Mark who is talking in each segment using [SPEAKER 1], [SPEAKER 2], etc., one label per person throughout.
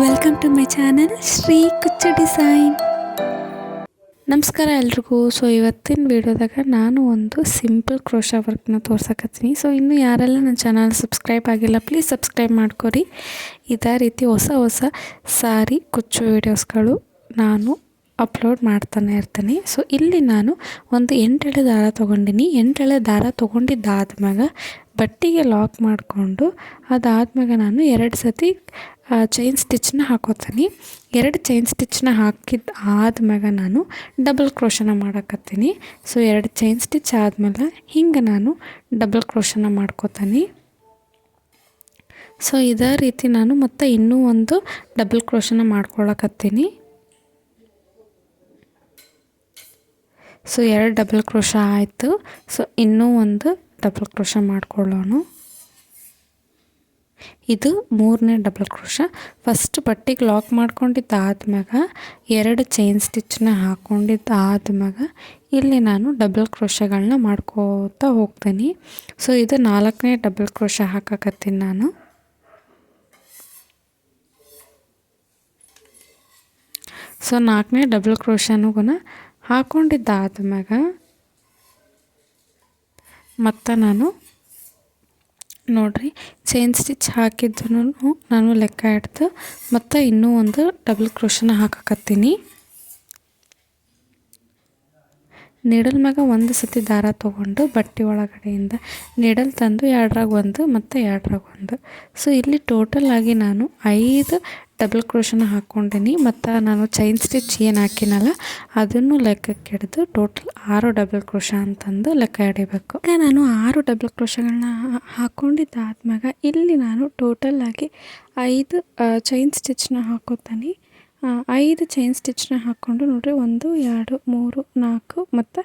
[SPEAKER 1] Welcome to my channel Shri Kuchchu design. ನಮಸ್ಕಾರ ಎಲ್ರಿಗೂ. ಇವತ್ತಿನ ವಿಡಿಯೋದಾಗ ನಾನು ಒಂದು ಸಿಂಪಲ್ ಕ್ರೋಶಾ ವರ್ಕ್ನ ತೋರ್ಸಕತ್ತೀನಿ. ಇನ್ನೂ ಯಾರೆಲ್ಲ ನನ್ನ ಚಾನಲ್ ಸಬ್ಸ್ಕ್ರೈಬ್ ಆಗಿಲ್ಲ ಪ್ಲೀಸ್ ಸಬ್ಸ್ಕ್ರೈಬ್ ಮಾಡ್ಕೊರಿ. ಇದೇ ರೀತಿ ಹೊಸ ಸಾರಿ ಕುಚ್ಚು ವೀಡಿಯೋಸ್ಗಳು ನಾನು ಅಪ್ಲೋಡ್ ಮಾಡ್ತಾನೆ ಇರ್ತೀನಿ. ಇಲ್ಲಿ ನಾನು ಒಂದು 8 ಎಳೆ ದಾರ ತೊಗೊಂಡಿನಿ. 8 ಎಳೆ ದಾರ ತೊಗೊಂಡಿದ್ದಾದ್ಮ್ಯಾಗ ಬಟ್ಟೆಗೆ ಲಾಕ್ ಮಾಡಿಕೊಂಡು ಅದಾದ್ಮ್ಯಾಗ ನಾನು 2 ಸತಿ ಚೈನ್ ಸ್ಟಿಚ್ನ ಹಾಕೋತೀನಿ. 2 ಚೈನ್ ಸ್ಟಿಚ್ನ ಹಾಕಿದ್ದು ಆದ್ಮ್ಯಾಗ ನಾನು ಡಬಲ್ ಕ್ರೋಶನ ಮಾಡಕತ್ತೀನಿ. 2 ಚೈನ್ ಸ್ಟಿಚ್ ಆದಮೇಲೆ ಹಿಂಗೆ ನಾನು ಡಬಲ್ ಕ್ರೋಶನ ಮಾಡ್ಕೋತೀನಿ. ಇದೇ ರೀತಿ ನಾನು ಮತ್ತೆ ಇನ್ನೂ ಒಂದು ಡಬಲ್ ಕ್ರೋಶನ ಮಾಡ್ಕೊಳಕತ್ತೀನಿ. 2 ಡಬಲ್ ಕ್ರೋಶ ಆಯಿತು. ಇನ್ನೂ ಒಂದು ಡಬಲ್ ಕ್ರೋಶ ಮಾಡ್ಕೊಳ್ಳೋಣ. ಇದು 3ನೇ ಡಬಲ್ ಕ್ರೋಶ. ಫಸ್ಟ್ ಬಟ್ಟೆಗೆ ಲಾಕ್ ಮಾಡ್ಕೊಂಡಿದ್ದಾದ್ಮ್ಯಾಗ 2 ಚೈನ್ ಸ್ಟಿಚ್ನ ಹಾಕ್ಕೊಂಡಿದ್ದಾದ್ಮ್ಯಾಗ ಇಲ್ಲಿ ನಾನು ಡಬಲ್ ಕ್ರೋಶಗಳನ್ನ ಮಾಡ್ಕೋತಾ ಹೋಗ್ತೀನಿ. ಇದು 4ನೇ ಡಬಲ್ ಕ್ರೋಶ ಹಾಕಕತ್ತೀನಿ ನಾನು. ಸೊ 4ನೇ ಡಬಲ್ ಕ್ರೋಶನೂ ಹಾಕ್ಕೊಂಡಿದ್ದಾದ್ಮ್ಯಾಗ ಮತ್ತು ನಾನು ನೋಡ್ರಿ ಚೈನ್ ಸ್ಟಿಚ್ ಹಾಕಿದ್ದನ್ನು ನಾನು ಲೆಕ್ಕ ಹಿಡ್ದು ಮತ್ತು ಇನ್ನೂ ಒಂದು ಡಬಲ್ ಕ್ರೋಶನ ಹಾಕಕತ್ತೀನಿ. ನೀಡಲ್ ಮ್ಯಾಗ ಒಂದು ಸತಿ ದಾರ ತೊಗೊಂಡು ಬಟ್ಟೆ ಒಳಗಡೆಯಿಂದ ನೀಡಲ್ ತಂದು 2ರಾಗ 1 ಮತ್ತು 2ರಾಗ 1. ಇಲ್ಲಿ ಟೋಟಲ್ ಆಗಿ ನಾನು 5 ಡಬಲ್ ಕ್ರೋಶನ ಹಾಕ್ಕೊಂಡೀನಿ. ಮತ್ತು ನಾನು ಚೈನ್ ಸ್ಟಿಚ್ ಏನು ಹಾಕಿನಲ್ಲ ಅದನ್ನು ಲೆಕ್ಕಕ್ಕೆ ಹಿಡಿದು ಟೋಟಲ್ 6 ಡಬಲ್ ಕ್ರೋಶ ಅಂತಂದು ಲೆಕ್ಕ ಹಿಡಿಬೇಕು. ಈಗ ನಾನು 6 ಡಬಲ್ ಕ್ರೋಶಗಳನ್ನ ಹಾಕ್ಕೊಂಡಿದ್ದಾದ್ಮ್ಯಾಗ ಇಲ್ಲಿ ನಾನು ಟೋಟಲ್ ಆಗಿ 5 ಚೈನ್ ಸ್ಟಿಚ್ನ ಹಾಕೋತೀನಿ. 5 ಚೈನ್ ಸ್ಟಿಚ್ನ ಹಾಕ್ಕೊಂಡು ನೋಡಿರಿ 1 2 3 4 ಮತ್ತು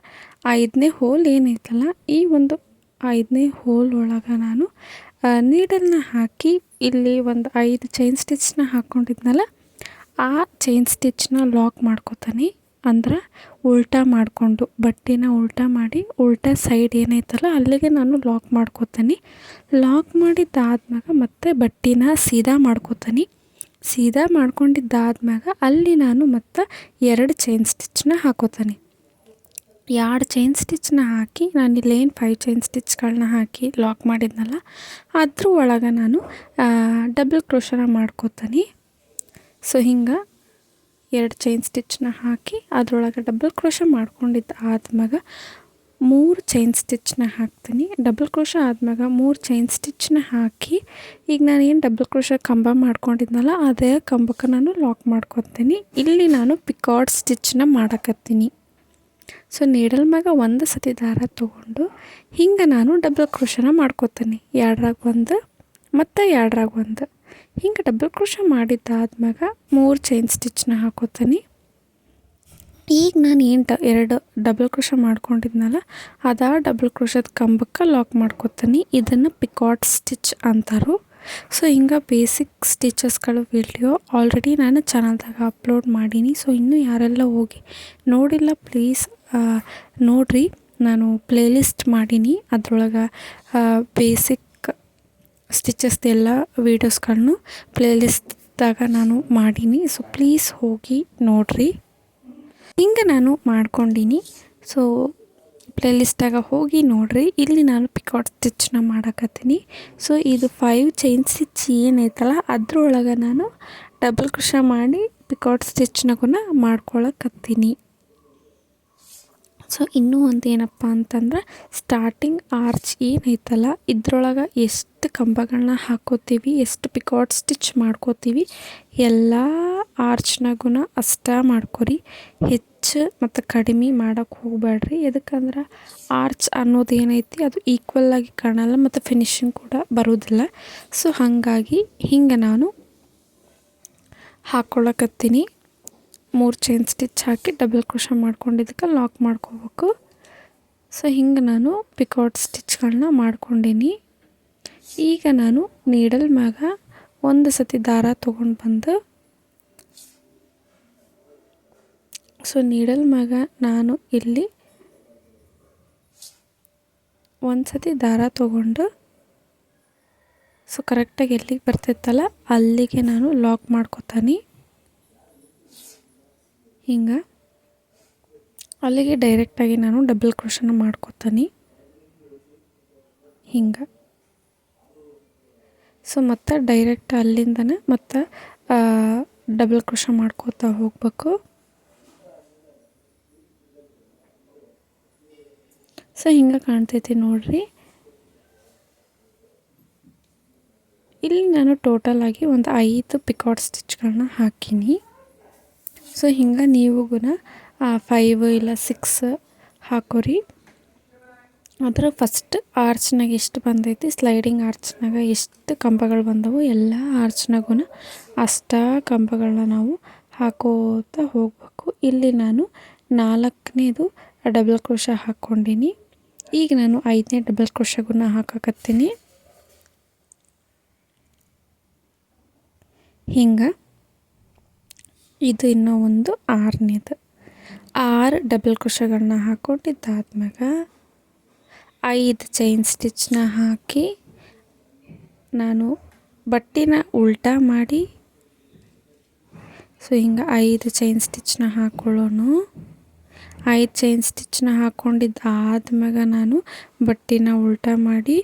[SPEAKER 1] 5ನೇ ಹೋಲ್ ಏನೈತಲ್ಲ ಈ ಒಂದು 5ನೇ ಹೋಲ್ ಒಳಗೆ ನಾನು ನೀಡಲ್ನ ಹಾಕಿ ಇಲ್ಲಿ ಒಂದು 5 ಚೈನ್ ಸ್ಟಿಚ್ನ ಹಾಕ್ಕೊಂಡಿದ್ನಲ್ಲ ಆ ಚೈನ್ ಸ್ಟಿಚ್ನ ಲಾಕ್ ಮಾಡ್ಕೋತೀನಿ. ಅಂದ್ರೆ ಉಲ್ಟಾ ಮಾಡಿಕೊಂಡು ಬಟ್ಟೆನ ಉಲ್ಟಾ ಮಾಡಿ ಉಲ್ಟಾ ಸೈಡ್ ಏನೈತಲ್ಲ ಅಲ್ಲಿಗೆ ನಾನು ಲಾಕ್ ಮಾಡ್ಕೋತೀನಿ. ಲಾಕ್ ಮಾಡಿದ್ದಾದ್ಮ್ಯಾಗ ಮತ್ತೆ ಬಟ್ಟೆನ ಸೀದಾ ಮಾಡ್ಕೋತೀನಿ. ಸೀದಾ ಮಾಡ್ಕೊಂಡಿದ್ದಾದ್ಮ್ಯಾಗ ಅಲ್ಲಿ ನಾನು ಮತ್ತು 2 ಚೈನ್ ಸ್ಟಿಚ್ನ ಹಾಕೋತೀನಿ. 2 ಚೈನ್ ಸ್ಟಿಚ್ನ ಹಾಕಿ ನಾನು ಇಲ್ಲೇನು 5 ಚೈನ್ ಸ್ಟಿಚ್ಗಳನ್ನ ಹಾಕಿ ಲಾಕ್ ಮಾಡಿದ್ನಲ್ಲ ಅದ್ರ ಒಳಗೆ ನಾನು ಡಬಲ್ ಕ್ರೋಶನ ಮಾಡ್ಕೋತೀನಿ. ಹಿಂಗೆ 2 ಚೈನ್ ಸ್ಟಿಚ್ನ ಹಾಕಿ ಅದ್ರೊಳಗೆ ಡಬಲ್ ಕ್ರೋಶ ಮಾಡ್ಕೊಂಡಿದ್ದಾದ್ಮ್ಯಾಗ 3 ಚೈನ್ ಸ್ಟಿಚ್ನ ಹಾಕ್ತೀನಿ. ಡಬಲ್ ಕ್ರೋಶ ಆದ್ಮ್ಯಾಗ 3 ಚೈನ್ ಸ್ಟಿಚ್ನ ಹಾಕಿ ಈಗ ನಾನು ಏನು ಡಬಲ್ ಕ್ರೋಶ ಕಂಬ ಮಾಡ್ಕೊಂಡಿದ್ನಲ್ಲ ಅದೇ ಕಂಬಕ್ಕೆ ನಾನು ಲಾಕ್ ಮಾಡ್ಕೊತೀನಿ. ಇಲ್ಲಿ ನಾನು ಪಿಕಾಟ್ ಸ್ಟಿಚ್ನ ಮಾಡಕತ್ತೀನಿ. ನೀಡಲ್ ಮ್ಯಾಗ ಒಂದು ಸತಿ ದಾರ ತೊಗೊಂಡು ಹಿಂಗೆ ನಾನು ಡಬಲ್ ಕ್ರೋಶನ ಮಾಡ್ಕೋತೀನಿ. 2ರಾಗ 1 ಮತ್ತು 2ರಾಗ 1 ಹಿಂಗೆ ಡಬಲ್ ಕ್ರೋಶ ಮಾಡಿದ್ದಾದ್ಮ್ಯಾಗ 3 ಚೈನ್ ಸ್ಟಿಚ್ನ ಹಾಕೋತೀನಿ. ಈಗ ನಾನು ಏನು 2 ಡಬಲ್ ಕ್ರೋಶ ಮಾಡ್ಕೊಂಡಿದ್ನಲ್ಲ ಅದಾ ಡಬಲ್ ಕ್ರೋಶದ ಕಂಬಕ್ಕೆ ಲಾಕ್ ಮಾಡ್ಕೋತೀನಿ. ಇದನ್ನು ಪಿಕಾಟ್ ಸ್ಟಿಚ್ ಅಂತಾರು. ಹಿಂಗೆ ಬೇಸಿಕ್ ಸ್ಟಿಚಸ್ಗಳು ವಿಡಿಯೋ ಆಲ್ರೆಡಿ ನಾನು ಚಾನಲ್ದಾಗ ಅಪ್ಲೋಡ್ ಮಾಡೀನಿ. ಇನ್ನೂ ಯಾರೆಲ್ಲ ಹೋಗಿ ನೋಡಿಲ್ಲ ಪ್ಲೀಸ್ ನೋಡಿರಿ. ನಾನು ಪ್ಲೇಲಿಸ್ಟ್ ಮಾಡೀನಿ, ಅದ್ರೊಳಗೆ ಬೇಸಿಕ್ ಸ್ಟಿಚಸ್ದೆಲ್ಲ ವೀಡಿಯೋಸ್ಗಳನ್ನು ಪ್ಲೇಲಿಸ್ಟ್ದಾಗ ನಾನು ಮಾಡೀನಿ. ಪ್ಲೀಸ್ ಹೋಗಿ ನೋಡಿರಿ. ಹಿಂಗೆ ನಾನು ಮಾಡ್ಕೊಂಡೀನಿ. ಪ್ಲೇಲಿಸ್ಟಾಗ ಹೋಗಿ ನೋಡಿರಿ. ಇಲ್ಲಿ ನಾನು ಪಿಕಾಟ್ ಸ್ಟಿಚ್ನ ಮಾಡಕತ್ತೀನಿ. ಇದು 5 ಚೈನ್ ಸ್ಟಿಚ್ ಏನೈತಲ್ಲ ಅದ್ರೊಳಗೆ ನಾನು ಡಬಲ್ ಕ್ರೋಶ ಮಾಡಿ ಪಿಕಾಟ್ ಸ್ಟಿಚ್ನಾಗೂ ಮಾಡ್ಕೊಳಕತ್ತೀನಿ. ಇನ್ನೂ ಒಂದು ಏನಪ್ಪ ಅಂತಂದ್ರೆ ಸ್ಟಾರ್ಟಿಂಗ್ ಆರ್ಚ್ ಏನೈತಲ್ಲ ಇದ್ರೊಳಗೆ ಎಷ್ಟು ಕಂಬಗಳನ್ನ ಹಾಕೋತೀವಿ, ಎಷ್ಟು ಪಿಕಾಟ್ ಸ್ಟಿಚ್ ಮಾಡ್ಕೋತೀವಿ ಎಲ್ಲ ಆರ್ಚ್ನಾಗೂ ಅಷ್ಟೇ ಮಾಡ್ಕೊರಿ. ಹೆಚ್ಚು ಮತ್ತು ಕಡಿಮೆ ಮಾಡೋಕ್ಕೆ ಹೋಗಬೇಡ್ರಿ. ಎದಕ್ಕಂದ್ರೆ ಆರ್ಚ್ ಅನ್ನೋದು ಏನೈತಿ ಅದು ಈಕ್ವಲ್ಲಾಗಿ ಕಾಣಲ್ಲ ಮತ್ತು ಫಿನಿಶಿಂಗ್ ಕೂಡ ಬರೋದಿಲ್ಲ. ಹಾಗಾಗಿ ಹಿಂಗೆ ನಾನು ಹಾಕ್ಕೊಳಕತ್ತೀನಿ. 3 ಚೈನ್ ಸ್ಟಿಚ್ ಹಾಕಿ ಡಬಲ್ ಕ್ರೋಶ ಮಾಡ್ಕೊಂಡಿದ್ದಕ್ಕೆ ಲಾಕ್ ಮಾಡ್ಕೋಬೇಕು. ಹಿಂಗೆ ನಾನು ಪಿಕಾಟ್ ಸ್ಟಿಚ್ಗಳನ್ನ ಮಾಡ್ಕೊಂಡೀನಿ. ಈಗ ನಾನು ನೀಡಲ್ ಮ್ಯಾಗ ಒಂದು ಸತಿ ದಾರ ತೊಗೊಂಡು ಬಂದು ನೀಡಲ್ ಮ್ಯಾಗ ನಾನು ಇಲ್ಲಿ ಒಂದು ಸತಿ ದಾರ ತೊಗೊಂಡು ಸೊ ಕರೆಕ್ಟಾಗಿ ಎಲ್ಲಿಗೆ ಬರ್ತೈತಲ್ಲ ಅಲ್ಲಿಗೆ ನಾನು ಲಾಕ್ ಮಾಡ್ಕೊತಾನೆ. ಹಿಂಗೆ ಅಲ್ಲಿಗೆ ಡೈರೆಕ್ಟಾಗಿ ನಾನು ಡಬಲ್ ಕ್ರೋಶನ ಮಾಡ್ಕೊತಾನೆ ಹಿಂಗೆ. ಸೊ ಮತ್ತು ಡೈರೆಕ್ಟ್ ಅಲ್ಲಿಂದನೇ ಮತ್ತು ಡಬಲ್ ಕ್ರೋಶ ಮಾಡ್ಕೋತಾ ಹೋಗಬೇಕು. ಸೊ ಹಿಂಗೆ ಕಾಣ್ತೈತಿ ನೋಡಿರಿ. ಇಲ್ಲಿ ನಾನು ಟೋಟಲಾಗಿ ಒಂದು 5 ಪಿಕಾಟ್ ಸ್ಟಿಚ್ಗಳನ್ನ ಹಾಕೀನಿ. ಸೊ ಹಿಂಗೆ ನೀವು 5 ಇಲ್ಲ 6 ಹಾಕೋರಿ. ಅದರ ಫಸ್ಟ್ ಆರ್ಚ್ನಾಗ ಎಷ್ಟು ಬಂದೈತಿ, ಸ್ಲೈಡಿಂಗ್ ಆರ್ಚ್ನಾಗ ಎಷ್ಟು ಕಂಬಗಳು ಬಂದವು ಎಲ್ಲ ಆರ್ಚ್ನಾಗೂ ಅಷ್ಟು ಕಂಬಗಳನ್ನ ನಾವು ಹಾಕೋತಾ ಹೋಗಬೇಕು. ಇಲ್ಲಿ ನಾನು 4ನೇದು ಡಬಲ್ ಕ್ರೋಶ ಹಾಕ್ಕೊಂಡೀನಿ. ಈಗ ನಾನು 5ನೇ ಡಬಲ್ ಕ್ರೋಶಗನ್ನ ಹಾಕಕತ್ತೀನಿ ಹಿಂಗೆ. ಇದು ಇನ್ನೂ ಒಂದು 6ನೇದು 6 ಡಬಲ್ ಕ್ರೋಶಗಳನ್ನ ಹಾಕ್ಕೊಂಡಿದ್ದಾದ್ಮ್ಯಾಗ 5 ಚೈನ್ ಸ್ಟಿಚ್ನ ಹಾಕಿ ನಾನು ಬಟ್ಟೆನ ಉಲ್ಟಾ ಮಾಡಿ, ಸೊ ಹಿಂಗೆ 5 ಚೈನ್ ಸ್ಟಿಚ್ನ ಹಾಕ್ಕೊಳ್ಳೋಣ. 5 ಚೈನ್ ಸ್ಟಿಚ್ನ ಹಾಕ್ಕೊಂಡಿದ್ದಾದ್ಮ್ಯಾಗ ನಾನು ಬಟ್ಟೆನ ಉಲ್ಟಾ ಮಾಡಿ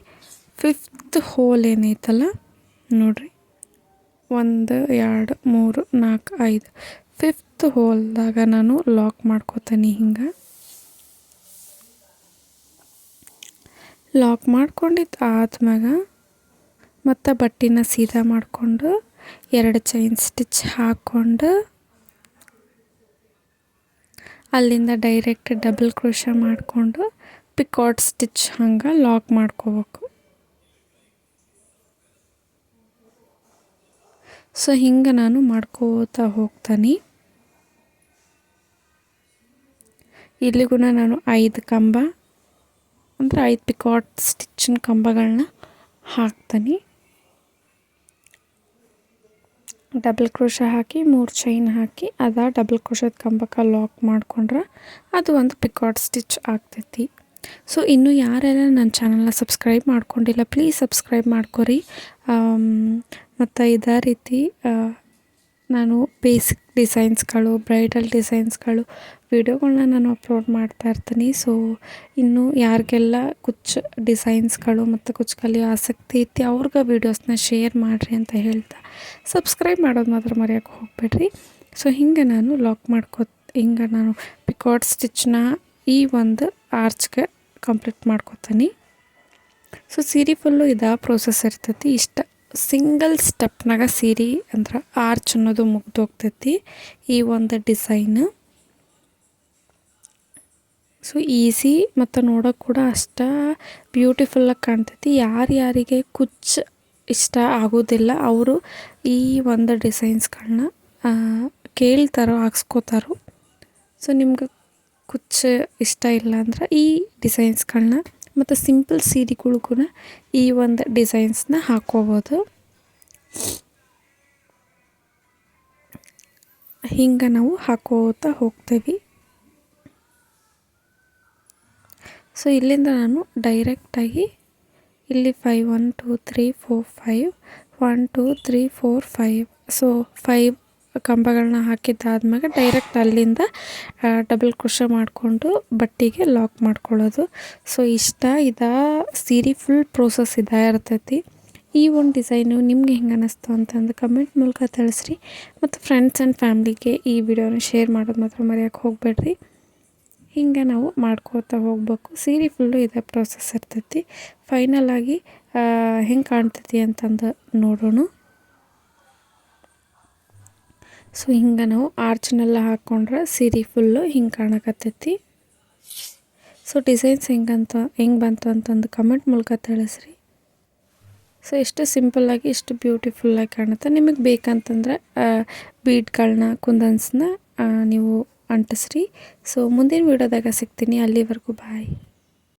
[SPEAKER 1] 5th ಹೋಲ್ ಏನೈತಲ್ಲ ನೋಡಿರಿ, 1 2 3 4 5 5th ಹೋಲ್ದಾಗ ನಾನು ಲಾಕ್ ಮಾಡ್ಕೋತೀನಿ ಹಿಂಗೆ. ಲಾಕ್ ಮಾಡ್ಕೊಂಡಿದ್ದಾದ್ಮ್ಯಾಗ ಮತ್ತು ಬಟ್ಟೆನ ಸೀದಾ ಮಾಡಿಕೊಂಡು 2 ಚೈನ್ ಸ್ಟಿಚ್ ಹಾಕ್ಕೊಂಡು ಅಲ್ಲಿಂದ ಡೈರೆಕ್ಟ್ ಡಬಲ್ ಕ್ರೋಶ ಮಾಡಿಕೊಂಡು ಪಿಕಾಟ್ ಸ್ಟಿಚ್ ಹಂಗೆ ಲಾಕ್ ಮಾಡ್ಕೋಬೇಕು. ಸೊ ಹಿಂಗೆ ನಾನು ಮಾಡ್ಕೋತಾ ಹೋಗ್ತಾನೆ. ಇಲ್ಲಿಗೂ ನಾನು 5 ಕಂಬ ಅಂದರೆ 5 ಪಿಕಾಟ್ ಸ್ಟಿಚ್ಚಿನ ಕಂಬಗಳನ್ನ ಹಾಕ್ತಾನೆ. ಡಬಲ್ ಕ್ರೋಶ ಹಾಕಿ 3 ಚೈನ್ ಹಾಕಿ ಡಬಲ್ ಕ್ರೋಶದ ಕಂಬಕ್ಕೆ ಲಾಕ್ ಮಾಡ್ಕೊಂಡ್ರೆ ಅದು ಒಂದು ಪಿಕಾಟ್ ಸ್ಟಿಚ್ ಆಗ್ತೈತಿ. ಸೊ ಇನ್ನು ಯಾರೆಲ್ಲ ನನ್ನ ಚಾನಲ್ನ ಸಬ್ಸ್ಕ್ರೈಬ್ ಮಾಡ್ಕೊಂಡಿಲ್ಲ ಪ್ಲೀಸ್ ಸಬ್ಸ್ಕ್ರೈಬ್ ಮಾಡ್ಕೊರಿ. ಮತ್ತು ಇದೇ ರೀತಿ ನಾನು ಬೇಸಿಕ್ ಡಿಸೈನ್ಸ್ಗಳು, ಬ್ರೈಡಲ್ ಡಿಸೈನ್ಸ್ಗಳು ವಿಡಿಯೋಗಳನ್ನ ನಾನು ಅಪ್ಲೋಡ್ ಮಾಡ್ತಾ ಇರ್ತೀನಿ. ಸೊ ಇನ್ನು ಯಾರಿಗೆಲ್ಲ ಕುಚ್ಚು ಡಿಸೈನ್ಸ್ಗಳು ಮತ್ತು ಕುಚ್ಚು ಕಲಿಯೋ ಆಸಕ್ತಿ ಐತಿ ಅವ್ರಿಗೆ ವೀಡಿಯೋಸ್ನ ಶೇರ್ ಮಾಡಿರಿ ಅಂತ ಹೇಳ್ತಾ ಸಬ್ಸ್ಕ್ರೈಬ್ ಮಾಡೋದು ಮಾತ್ರ ಮರೆಯೋಕ್ಕೆ ಹೋಗಬೇಡ್ರಿ. ಸೊ ಹಿಂಗೆ ನಾನು ಲಾಕ್ ಹಿಂಗೆ ನಾನು ಪಿಕಾಟ್ ಸ್ಟಿಚ್ನ ಈ ಒಂದು ಆರ್ಚ್ಗೆ ಕಂಪ್ಲೀಟ್ ಮಾಡ್ಕೊತೀನಿ. ಸೊ ಸೀರೆ ಫುಲ್ಲು ಇದೇ ಪ್ರೋಸೆಸ್ ಇರ್ತೈತಿ. ಇಷ್ಟ ಸಿಂಗಲ್ ಸ್ಟೆಪ್ನಾಗ ಸೀರೆ ಅಂದ್ರೆ ಆರ್ಚ್ ಅನ್ನೋದು ಮುಗ್ದೋಗ್ತೈತಿ ಈ ಒಂದು ಡಿಸೈನು. ಸೊ ಈಸಿ ಮತ್ತು ನೋಡೋಕೆ ಕೂಡ ಅಷ್ಟು ಬ್ಯೂಟಿಫುಲ್ಲಾಗಿ ಕಾಣ್ತೈತಿ. ಯಾರ್ಯಾರಿಗೆ ಕುಚ್ಚು ಇಷ್ಟ ಆಗೋದಿಲ್ಲ ಅವರು ಈ ಒಂದು ಡಿಸೈನ್ಸ್ಗಳನ್ನ ಕೇಳ್ತಾರೋ ಹಾಕ್ಸ್ಕೋತಾರೋ. ಸೊ ನಿಮ್ಗೆ ಕುಚ್ಚು ಇಷ್ಟ ಇಲ್ಲ ಅಂದ್ರೆ ಈ ಡಿಸೈನ್ಸ್ಗಳನ್ನ ಮತ್ತು ಸಿಂಪಲ್ ಸೀರೆಗಳಿಗೂ ಈ ಒಂದು ಡಿಸೈನ್ಸ್ನ ಹಾಕ್ಕೋಬೋದು. ಹಿಂಗೆ ನಾವು ಹಾಕೋತಾ ಹೋಗ್ತೀವಿ. ಸೊ ಇಲ್ಲಿಂದ ನಾನು ಡೈರೆಕ್ಟಾಗಿ ಇಲ್ಲಿ 5 1 2 3 4 5 1 2 3 4 5 ಸೊ 5 ಕಂಬಗಳನ್ನ ಹಾಕಿದ್ದಾದ್ಮೇಲೆ ಡೈರೆಕ್ಟ್ ಅಲ್ಲಿಂದ ಡಬಲ್ ಕ್ರೋಶ ಮಾಡಿಕೊಂಡು ಬಟ್ಟೆಗೆ ಲಾಕ್ ಮಾಡ್ಕೊಳ್ಳೋದು. ಸೊ ಸೀರೆ ಫುಲ್ ಪ್ರೋಸೆಸ್ ಇರ್ತೈತಿ. ಈ ಒಂದು ಡಿಸೈನು ನಿಮಗೆ ಹೆಂಗೆ ಅನ್ನಿಸ್ತು ಅಂತಂದು ಕಮೆಂಟ್ ಮೂಲಕ ತಿಳಿಸ್ರಿ. ಮತ್ತು ಫ್ರೆಂಡ್ಸ್ ಆ್ಯಂಡ್ ಫ್ಯಾಮ್ಲಿಗೆ ಈ ವಿಡಿಯೋನ ಶೇರ್ ಮಾಡೋದು ಮಾತ್ರ ಮರೆಯೋಕ್ಕೆ ಹೋಗಬೇಡ್ರಿ. ಹಿಂಗೆ ನಾವು ಮಾಡ್ಕೋತಾ ಹೋಗ್ಬೇಕು. ಸೀರೆ ಫುಲ್ಲು ಇದೇ ಪ್ರೋಸೆಸ್ ಇರ್ತೈತಿ. ಫೈನಲಾಗಿ ಹೆಂಗೆ ಕಾಣ್ತೈತಿ ಅಂತಂದು ನೋಡೋಣ. ಸೊ ಹಿಂಗೆ ನಾವು ಆರ್ಚ್ನೆಲ್ಲ ಹಾಕ್ಕೊಂಡ್ರೆ ಸೀರೆ ಫುಲ್ಲು ಹಿಂಗೆ ಕಾಣಕತ್ತೈತಿ. ಸೊ ಡಿಸೈನ್ಸ್ ಹೆಂಗೆ ಬಂತು ಅಂತಂದು ಕಮೆಂಟ್ ಮೂಲಕ ತಿಳಿಸ್ರಿ. ಸೊ ಎಷ್ಟು ಸಿಂಪಲ್ಲಾಗಿ ಎಷ್ಟು ಬ್ಯೂಟಿಫುಲ್ಲಾಗಿ ಕಾಣುತ್ತೆ. ನಿಮಗೆ ಬೇಕಂತಂದ್ರೆ ಬೀಡ್ಗಳನ್ನ ಕುಂದನ್ಸ್ನ ನೀವು ಅಂಟಿಸ್ರಿ. ಸೊ ಮುಂದಿನ ವೀಡಿಯೋದಾಗ ಸಿಗ್ತೀನಿ. ಅಲ್ಲಿವರೆಗೂ ಬಾಯ್.